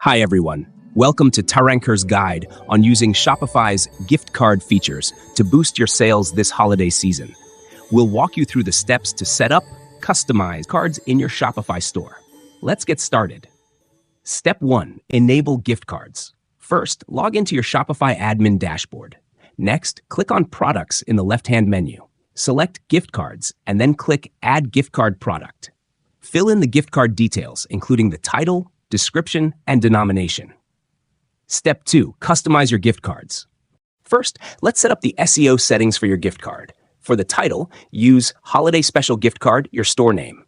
Hi everyone, welcome to Taranker's guide on using Shopify's gift card features to boost your sales this holiday season. We'll walk you through the steps to set up, customize cards in your Shopify store. Let's get started. Step 1. Enable gift cards. First, log into your Shopify admin dashboard. Next, click on Products in the left-hand menu. Select Gift Cards and then click Add Gift Card Product. Fill in the gift card details, including the title, description, and denomination. Step 2. Customize your gift cards. First, let's set up the SEO settings for your gift card. For the title, use Holiday Special Gift Card, your store name.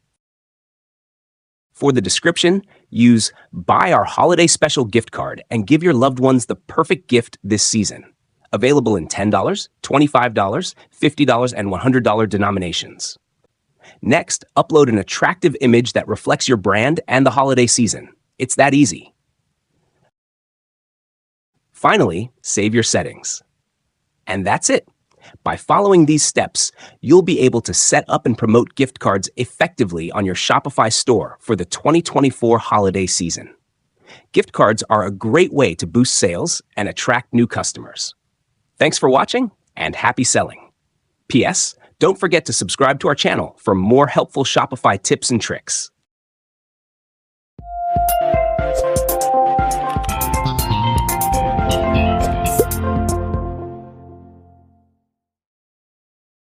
For the description, use Buy our Holiday Special Gift Card and give your loved ones the perfect gift this season. Available in $10, $25, $50, and $100 denominations. Next, upload an attractive image that reflects your brand and the holiday season. It's that easy. Finally, save your settings. And that's it. By following these steps, you'll be able to set up and promote gift cards effectively on your Shopify store for the 2024 holiday season. Gift cards are a great way to boost sales and attract new customers. Thanks for watching and happy selling. P.S. Don't forget to subscribe to our channel for more helpful Shopify tips and tricks.